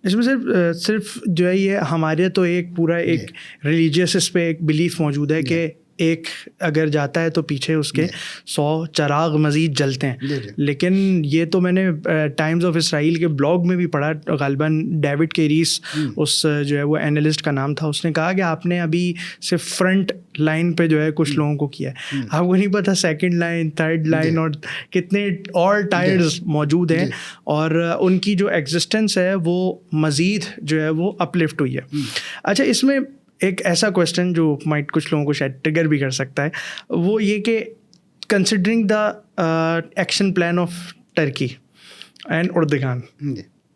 اس میں صرف جو ہے یہ ہمارے تو ایک پورا ایک ریلیجیس اس پہ ایک بلیف موجود ہے کہ ایک اگر جاتا ہے تو پیچھے اس کے 100 چراغ مزید جلتے ہیں. لیکن یہ تو میں نے ٹائمز آف اسرائیل کے بلاگ میں بھی پڑھا, غالباً ڈیوڈ کیریس اس جو ہے وہ اینالسٹ کا نام تھا, اس نے کہا کہ آپ نے ابھی صرف فرنٹ لائن پہ جو ہے کچھ لوگوں کو کیا ہے, آپ کو نہیں پتا سیکنڈ لائن, تھرڈ لائن اور کتنے اور ٹائرز موجود ہیں, اور ان کی جو ایگزسٹنس ہے وہ مزید جو ہے وہ اپلفٹ ہوئی ہے. اچھا, اس میں ایک ایسا کویشچن جو مائٹ کچھ لوگوں کو شاید ٹریگر بھی کر سکتا ہے, وہ یہ کہ considering the action plan of Turkey and Erdogan,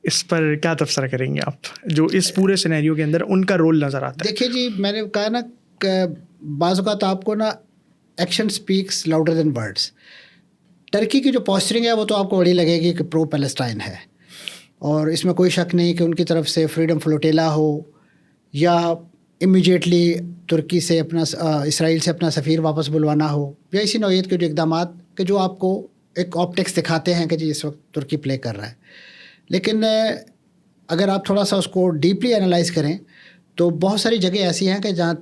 اس پر کیا تبصرہ کریں گے آپ, جو اس پورے سینیریو کے اندر ان کا رول نظر آتا ہے؟ دیکھیے جی, میں نے کہا نا بعض اوقات آپ کو نا action speaks louder than words. Turkey کی جو پوسچرنگ ہے وہ تو آپ کو بڑی لگے گی کہ پرو پیلسٹائن ہے, اور اس میں کوئی شک نہیں کہ ان کی طرف سے فریڈم فلوٹیلا ہو یا امیجیٹلی ترکی سے اپنا اسرائیل سے اپنا سفیر واپس بلوانا ہو, یا اسی نوعیت کے جو اقدامات کہ جو آپ کو ایک آپٹکس دکھاتے ہیں کہ جی اس وقت ترکی پلے کر رہا ہے. لیکن اگر آپ تھوڑا سا اس کو ڈیپلی انالائز کریں تو بہت ساری جگہ ایسی ہیں کہ جہاں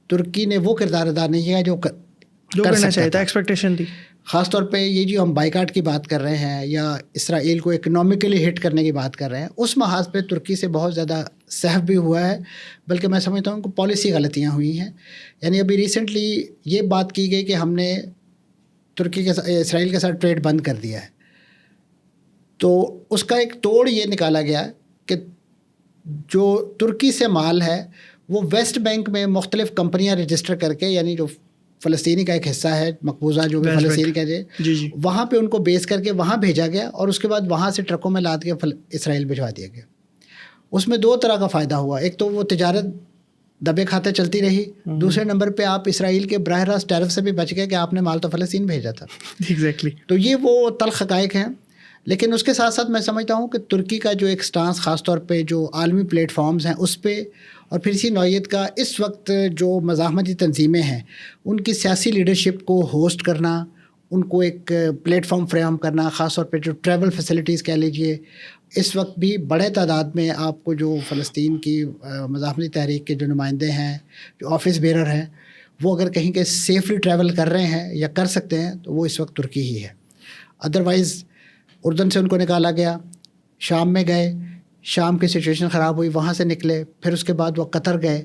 ترکی نے وہ کردار ادا نہیں کیا جو کرنا چاہیے تھا, ایکسپیکٹیشن تھی. خاص طور پہ یہ جو ہم بائیکاٹ کی بات کر رہے ہیں یا اسرائیل کو اکنامکلی ہٹ کرنے کی بات کر رہے ہیں, اس محاذ پہ ترکی سے بہت زیادہ سہو بھی ہوا ہے, بلکہ میں سمجھتا ہوں کہ پالیسی غلطیاں ہوئی ہیں. یعنی ابھی ریسنٹلی یہ بات کی گئی کہ ہم نے ترکی کے اسرائیل کے ساتھ ٹریڈ بند کر دیا ہے, تو اس کا ایک توڑ یہ نکالا گیا کہ جو ترکی سے مال ہے وہ ویسٹ بینک میں مختلف کمپنیاں رجسٹر کر کے, یعنی جو فلسطینی کا ایک حصہ ہے مقبوضہ جو بھی فلسطین کا جی, وہاں پہ ان کو بیس کر کے وہاں بھیجا گیا, اور اس کے بعد وہاں سے ٹرکوں میں لاد کے اسرائیل بھجوا دیا گیا. اس میں 2 طرح کا فائدہ ہوا, ایک تو وہ تجارت دبے کھاتے چلتی رہی, دوسرے نمبر پہ آپ اسرائیل کے براہ راست ٹیرف سے بھی بچ گئے کہ آپ نے مال تو فلسطین بھیجا تھا. ایگزیکٹلی. تو یہ وہ تلخ حقائق ہیں. لیکن اس کے ساتھ ساتھ میں سمجھتا ہوں کہ ترکی کا جو ایک سٹانس خاص طور پہ جو عالمی پلیٹ فارمز ہیں اس پہ, اور پھر اسی نوعیت کا اس وقت جو مزاحمتی تنظیمیں ہیں ان کی سیاسی لیڈرشپ کو ہوسٹ کرنا, ان کو ایک پلیٹ فارم فراہم کرنا, خاص طور پہ جو ٹریول فیسلٹیز کہہ لیجیے, اس وقت بھی بڑے تعداد میں آپ کو جو فلسطین کی مزاحمتی تحریک کے جو نمائندے ہیں, جو آفس بیرر ہیں, وہ اگر کہیں کہ سیفلی ٹریول کر رہے ہیں یا کر سکتے ہیں تو وہ اس وقت ترکی ہی ہے. ادروائز اردن سے ان کو نکالا گیا, شام میں گئے, شام کی سچویشن خراب ہوئی, وہاں سے نکلے, پھر اس کے بعد وہ قطر گئے.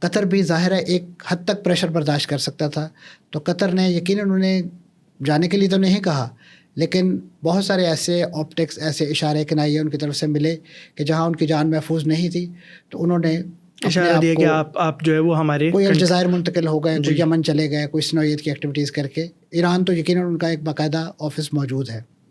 قطر بھی ظاہر ہے ایک حد تک پریشر برداشت کر سکتا تھا, تو قطر نے یقیناً انہیں جانے کے لیے تو نہیں کہا, لیکن بہت سارے ایسے آپٹکس, ایسے اشارے کنائیے ان کی طرف سے ملے کہ جہاں ان کی جان محفوظ نہیں تھی تو انہوں نے اشارہ دیا کہ آپ جو ہے وہ ہمارے کوئی الجزائر منتقل ہو گئے, کوئی یمن چلے گئے, کوئی اس نوعیت کی ایکٹیویٹیز کر کے. ایران تو یقیناً ان کا ایک باقاعدہ آفس موجود ہے.